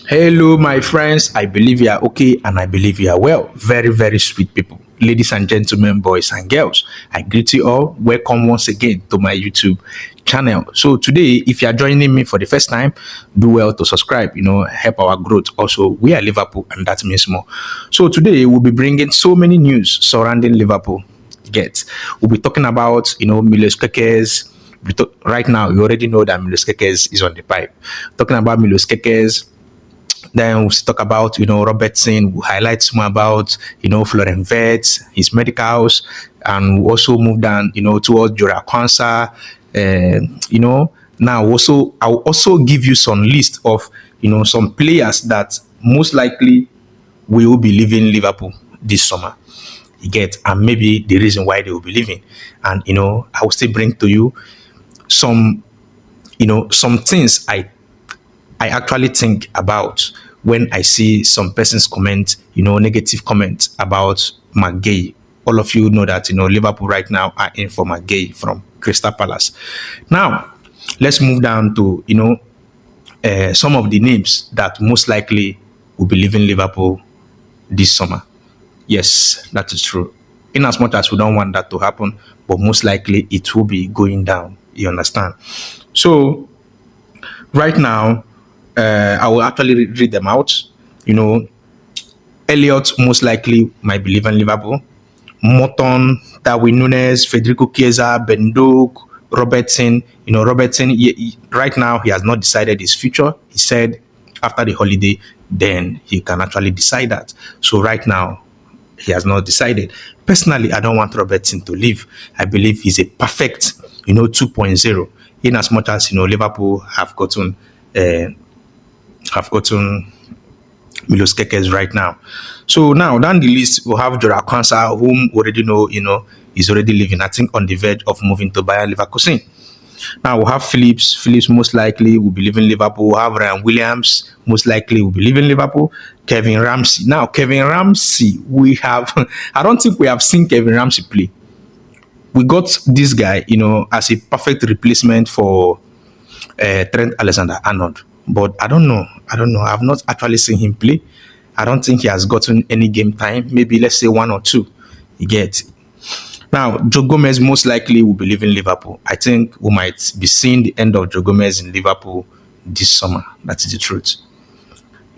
Hello, my friends. I believe you are okay and I believe you are well. Very, very sweet people. Ladies and gentlemen, boys and girls, I greet you all. Welcome once again to my YouTube channel. So, today, if you are joining me for the first time, do well to subscribe, help our growth. Also, we are Liverpool and that means more. So, today, we'll be bringing so many news surrounding Liverpool. We'll be talking about, Miloskez. Right now, you already know that Miloskez is on the pipe. Talking about Miloskez, then we'll talk about, Robertson. We'll highlight more about, Floren Vets, his medicals, and we'll also move down, towards Juranse. Now also, I'll also give you some list of, some players that most likely will be leaving Liverpool this summer. And maybe the reason why they will be leaving. And, I will still bring to you some, some things I actually think about when I see some persons comment, negative comments about Marc Guehi. All of you know that, Liverpool right now are in for Marc Guehi from Crystal Palace. Now, let's move down to, some of the names that most likely will be leaving Liverpool this summer. Yes, that is true. In as much as we don't want that to happen, but most likely it will be going down. You understand? So, right now, I will actually read them out. You know, Elliot most likely might be leaving Liverpool. Morton, Darwin Nunes, Federico Chiesa, Benduk, Robertson. Robertson, right now, he has not decided his future. He said after the holiday, then he can actually decide that. So right now, he has not decided. Personally, I don't want Robertson to leave. I believe he's a perfect, 2.0. In as much as, Liverpool have gotten Miloskez right now. So now down the list we'll have Juranse, whom already know, is already leaving. I think on the verge of moving to Bayer Leverkusen. Now we'll have Phillips. Phillips most likely will be leaving Liverpool. We'll have Ryan Williams most likely will be leaving Liverpool. Kevin Ramsey. Now Kevin Ramsey, we have I don't think we have seen Kevin Ramsey play. We got this guy, as a perfect replacement for Trent Alexander-Arnold. But I don't know. I've not actually seen him play. I don't think he has gotten any game time. Maybe let's say one or two. You get. Now, Joe Gomez most likely will be leaving Liverpool. I think we might be seeing the end of Joe Gomez in Liverpool this summer. That is the truth.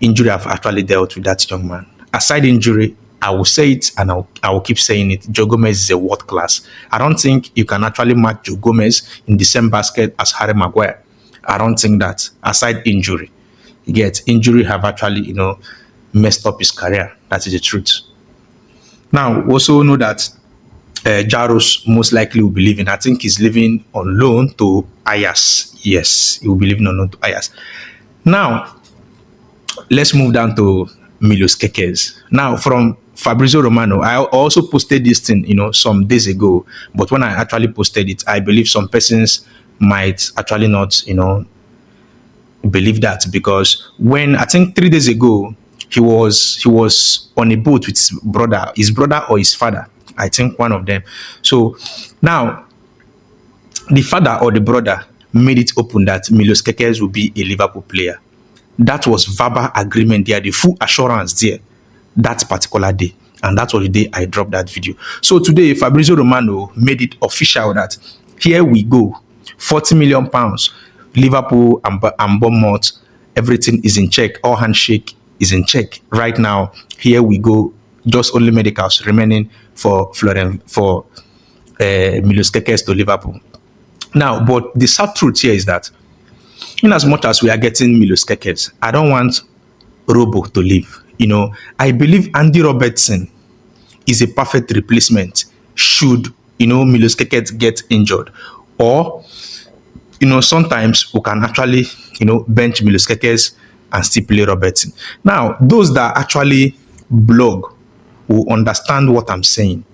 Injury, I've actually dealt with that young man. Aside injury, I will say it and I will keep saying it. Joe Gomez is a world class. I don't think you can actually match Joe Gomez in the same basket as Harry Maguire. I don't think that. Aside injury, injury have actually, messed up his career. That is the truth. Now, we also know that Jaros most likely will be leaving. I think he's leaving on loan to Ajax. Yes, he will be leaving on loan to Ajax. Now, let's move down to Miloskez. Now, from Fabrizio Romano, I also posted this thing, some days ago. But when I actually posted it, I believe some persons might actually not, believe that, because when I think 3 days ago he was on a boat with his brother or his father. I think one of them. So now the father or the brother made it open that Miloskez will be a Liverpool player. That was verbal agreement there, the full assurance there that particular day. And that was the day I dropped that video. So today, Fabrizio Romano made it official that here we go. 40 million pounds. Liverpool and Bournemouth, everything is in check. All handshake is in check. Right now, here we go. Just only medicals remaining for Miloskez to Liverpool. Now, but the sad truth here is that in as much as we are getting Miloskez, I don't want Robo to leave. I believe Andy Robertson is a perfect replacement should, Miloskez get injured. Or, sometimes we can actually, bench Miloskez and still play Robertson. Now, those that actually blog will understand what I'm saying.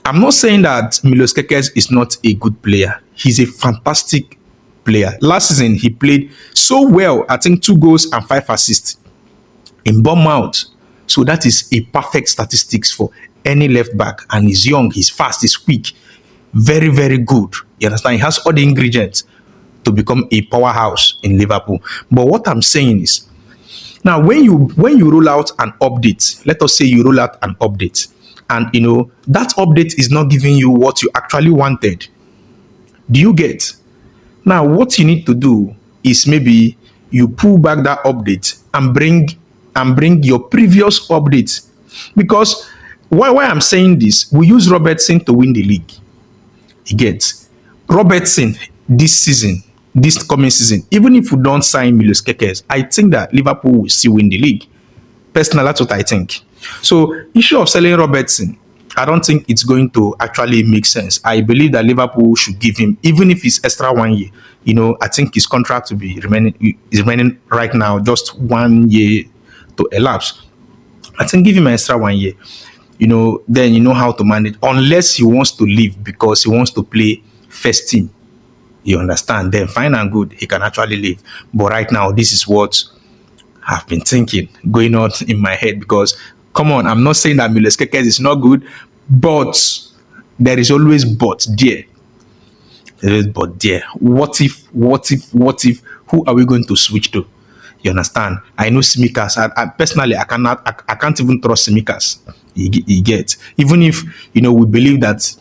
I'm not saying that Miloskez is not a good player. He's a fantastic player. Last season, he played so well. I think 2 goals and 5 assists in Bournemouth. So that is a perfect statistics for any left back. And he's young, he's fast, he's quick. Very, very good. You understand? He has all the ingredients to become a powerhouse in Liverpool. But what I'm saying is, Now, when you roll out an update, let us say you roll out an update, and that update is not giving you what you actually wanted. Do you get? Now, what you need to do is maybe you pull back that update and bring your previous update. Because why I'm saying this, we use Robertson to win the league. You get? Robertson this coming season, even if we don't sign Miloskez, I think that Liverpool will still win the league. Personally, that's what I think. So, issue of selling Robertson, I don't think it's going to actually make sense. I believe that Liverpool should give him, even if it's extra 1 year. I think his contract will be remaining right now just 1 year to elapse. I think give him an extra 1 year. Then you know how to manage. Unless he wants to leave because he wants to play first team. You understand? Then fine and good, he can actually leave. But right now, this is what I've been thinking, going on in my head. Because come on, I'm not saying that Miloskez is not good, but there is always but there. There is but there. What if? Who are we going to switch to? You understand? I know Tsimikas. I personally, I can't even trust Tsimikas. You get? Even if we believe that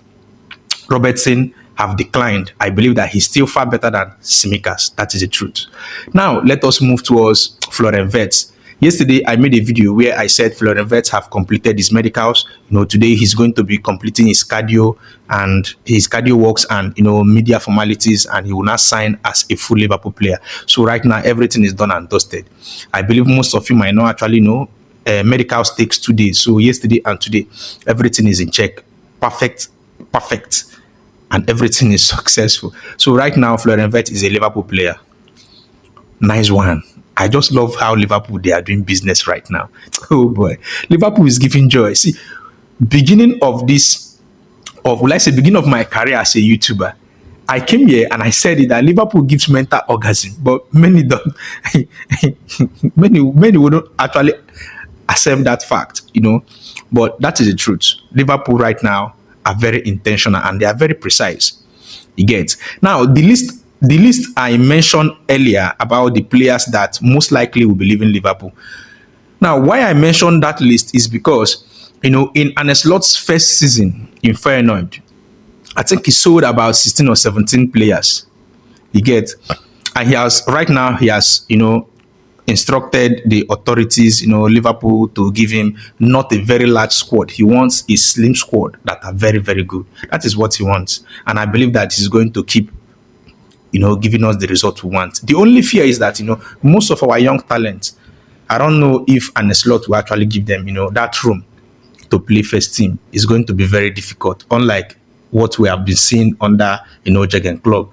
Robertson have declined, I believe that he's still far better than Tsimikas. That is the truth. Now, let us move towards Floren Vets. Yesterday, I made a video where I said Floren Vets have completed his medicals. Today he's going to be completing his cardio works and media formalities, and he will not sign as a full Liverpool player. So right now, everything is done and dusted. I believe most of you might not actually know. Medicals takes 2 days. So yesterday and today, everything is in check. Perfect. And everything is successful. So right now, Floren Vets is a Liverpool player. Nice one. I just love how Liverpool, they are doing business right now. Oh boy. Liverpool is giving joy. See, beginning of my career as a YouTuber, I came here and I said it that Liverpool gives mental orgasm, but many don't. many wouldn't actually accept that fact, But that is the truth. Liverpool right now are very intentional and they are very precise. You get? Now, the list I mentioned earlier about the players that most likely will be leaving Liverpool. Now, why I mentioned that list is because, in Arne Slot's first season in Feyenoord, I think he sold about 16 or 17 players. You get? And he has instructed the authorities, Liverpool, to give him not a very large squad. He wants a slim squad that are very, very good. That is what he wants. And I believe that he's going to keep giving us the result we want. The only fear is that, most of our young talents, I don't know if Arne Slot will actually give them, that room to play first team. Is going to be very difficult, unlike what we have been seeing under, Jurgen Klopp.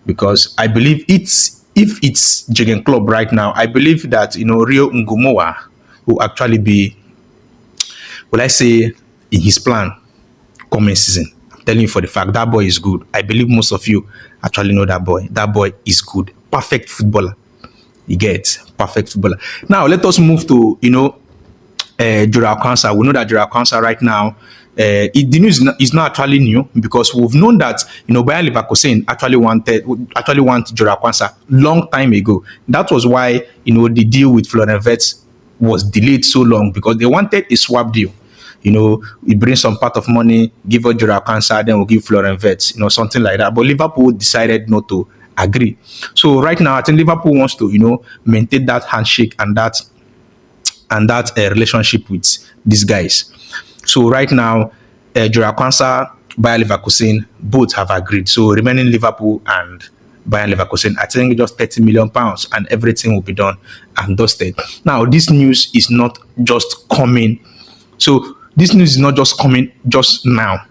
Because I believe if it's Jurgen Klopp right now, I believe that, Rio Ngumowa will actually be, will I say, in his plan coming season. Telling you for the fact that boy is good. I believe most of you actually know that boy. That boy is good. Perfect footballer. You get? Perfect footballer. Now, let us move to, Juranse. We know that Juranse right now, the news is not actually new, because we've known that, Bayer Leverkusen actually want Juranse long time ago. That was why, the deal with Floren Vets was delayed so long, because they wanted a swap deal. We bring some part of money, give us Juranse, then we'll give Floren Vets, something like that. But Liverpool decided not to agree. So right now, I think Liverpool wants to, maintain that handshake and that relationship with these guys. So right now, Juranse, Bayer Leverkusen, both have agreed. So remaining Liverpool and Bayer Leverkusen, I think just £30 million, and everything will be done and dusted. Now, this news is not just coming. So this news is not just coming just now.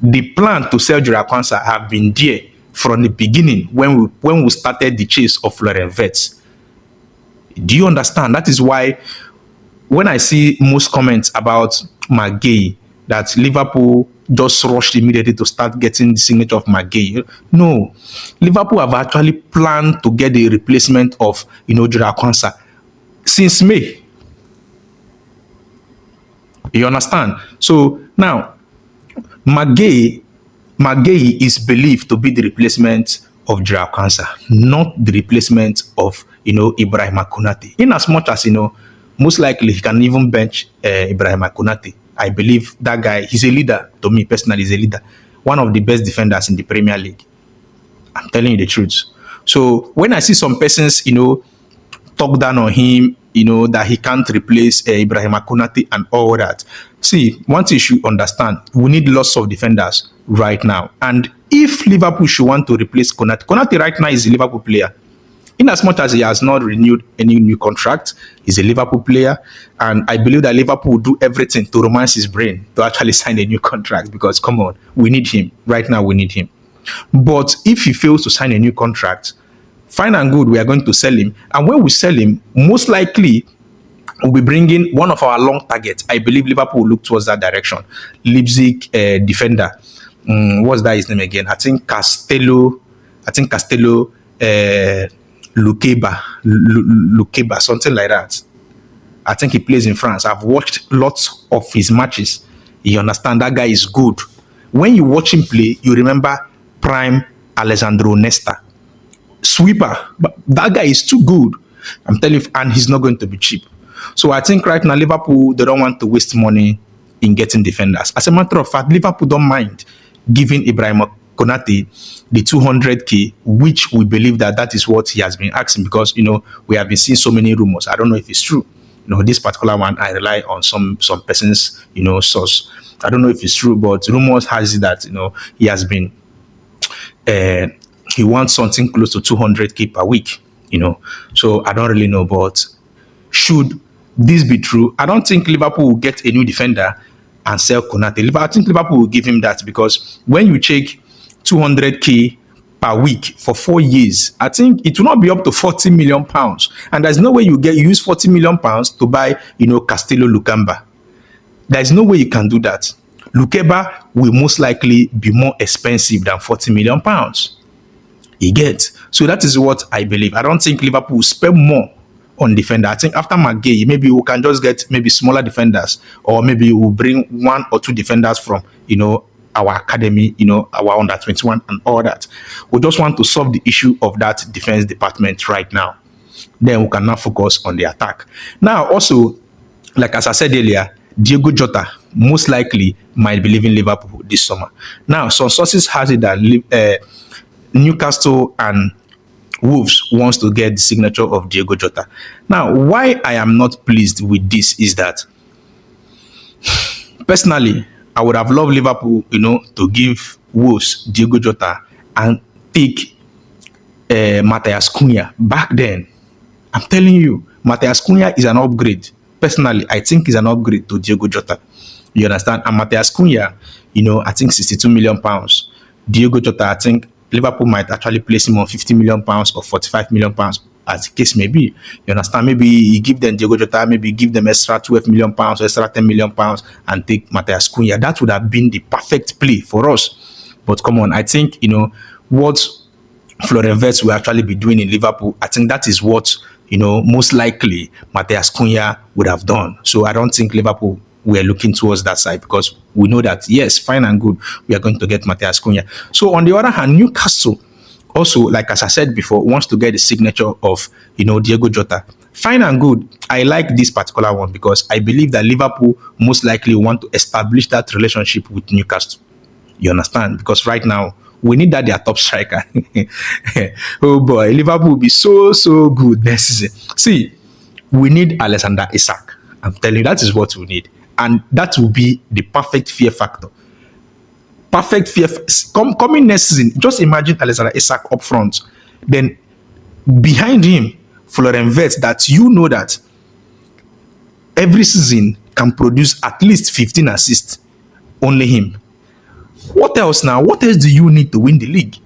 The plan to sell Juranse have been there from the beginning when we started the chase of Floren Vets. Do you understand? That is why when I see most comments about Marc Guehi, that Liverpool just rushed immediately to start getting the signature of Marc Guehi. No, Liverpool have actually planned to get the replacement of Juranse since May. You understand? So now, Marc Guehi is believed to be the replacement of Juranse, not the replacement of Ibrahim Konate. In as much as, most likely he can even bench Ibrahim Konate. I believe that guy, he's a leader. To me personally, he's a leader. One of the best defenders in the Premier League. I'm telling you the truth. So when I see some persons, talk down on him, that he can't replace Ibrahim Konate and all that. See, one thing you should understand, we need lots of defenders right now. And if Liverpool should want to replace Konate right now is a Liverpool player. In as much as he has not renewed any new contract, he's a Liverpool player. And I believe that Liverpool will do everything to romance his brain to actually sign a new contract because, come on, we need him. Right now, we need him. But if he fails to sign a new contract, fine and good, we are going to sell him. And when we sell him, most likely, we'll be bringing one of our long targets. I believe Liverpool will look towards that direction. Leipzig defender. What's that his name again? I think Castello Lukeba, something like that. I think he plays in France. I've watched lots of his matches. You understand, that guy is good. When you watch him play, you remember prime Alessandro Nesta. Sweeper, but that guy is too good. I'm telling you, and he's not going to be cheap. So I think right now Liverpool, they don't want to waste money in getting defenders. As a matter of fact, Liverpool don't mind giving Ibrahim Konate the 200k, which we believe that is what he has been asking, because we have been seeing so many rumors. I don't know if it's true. This particular one, I rely on some person's source. I don't know if it's true, but rumors has it that he has been he wants something close to 200k per week. So I don't really know, but should this be true, I don't think Liverpool will get a new defender and sell Konate. I think Liverpool will give him that, because when you check 200k per week for 4 years, I think it will not be up to 40 million pounds. And there's no way you use 40 million pounds to buy, Castello Lukeba. There's no way you can do that. Lukeba will most likely be more expensive than 40 million pounds. You get? So that is what I believe. I don't think Liverpool will spend more on defender. I think after Marc Guehi, maybe we can just get maybe smaller defenders, or maybe we'll bring 1 or 2 defenders from, our academy, our under 21 and all that. We just want to solve the issue of that defense department right now. Then we can now focus on the attack. Now, also, like as I said earlier, Diogo Jota most likely might be leaving Liverpool this summer. Now, some sources has it that Newcastle and Wolves wants to get the signature of Diogo Jota. Now, why I am not pleased with this is that, personally, I would have loved Liverpool, to give Wolves Diogo Jota and take Matheus Cunha back then. I'm telling you, Matheus Cunha is an upgrade. Personally, I think he's an upgrade to Diogo Jota. You understand? And Matheus Cunha, I think 62 million pounds. Diogo Jota, I think Liverpool might actually place him on 50 million pounds or 45 million pounds, as the case may be. You understand? Maybe you give them Diogo Jota, maybe give them extra 12 million pounds or extra 10 million pounds and take Matheus Cunha. That would have been the perfect play for us. But come on, I think, what Floren Vets will actually be doing in Liverpool, I think that is what, most likely Matheus Cunha would have done. So I don't think Liverpool we are looking towards that side, because we know that, yes, fine and good, we are going to get Matheus Cunha. So on the other hand, Newcastle also, like as I said before, wants to get the signature of, Diogo Jota. Fine and good. I like this particular one because I believe that Liverpool most likely want to establish that relationship with Newcastle. You understand? Because right now, we need that their top striker. Oh boy, Liverpool will be so good next season. See, we need Alexander Isak. I'm telling you, that is what we need. And that will be the perfect fear factor. Perfect fear. Coming next season, just imagine Alexander Isak up front. Then behind him, Floren Vets, that that every season can produce at least 15 assists. Only him. What else now? What else do you need to win the league?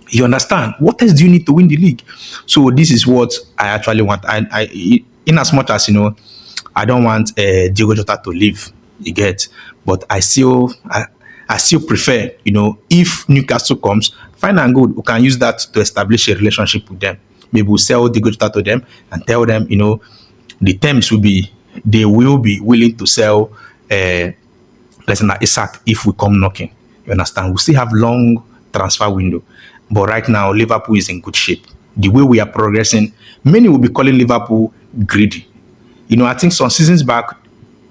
You understand? What else do you need to win the league? So this is what I actually want. I in as much as I don't want Diogo Jota to leave. You get, but I still prefer, if Newcastle comes, fine and good, we can use that to establish a relationship with them. Maybe we'll sell Diogo Jota to them and tell them, the terms will be, they will be willing to sell Alexander Isak if we come knocking. You understand? We still have long transfer window, but right now Liverpool is in good shape. the way we are progressing, many will be calling Liverpool greedy. You know, I think some seasons back,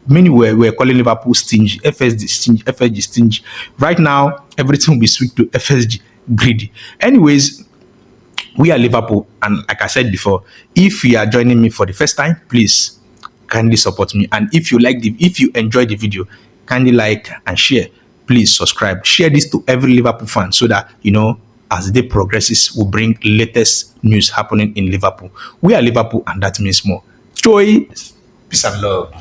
many were calling Liverpool stingy, FSG stingy, FSG stingy. Right now, everything will be switched to FSG greedy. Anyways, we are Liverpool, and like I said before, if you are joining me for the first time, please kindly support me. And if you enjoy the video, kindly like and share. Please subscribe. Share this to every Liverpool fan so that as the day progresses, we'll bring latest news happening in Liverpool. We are Liverpool, and that means more. Joy, peace and love.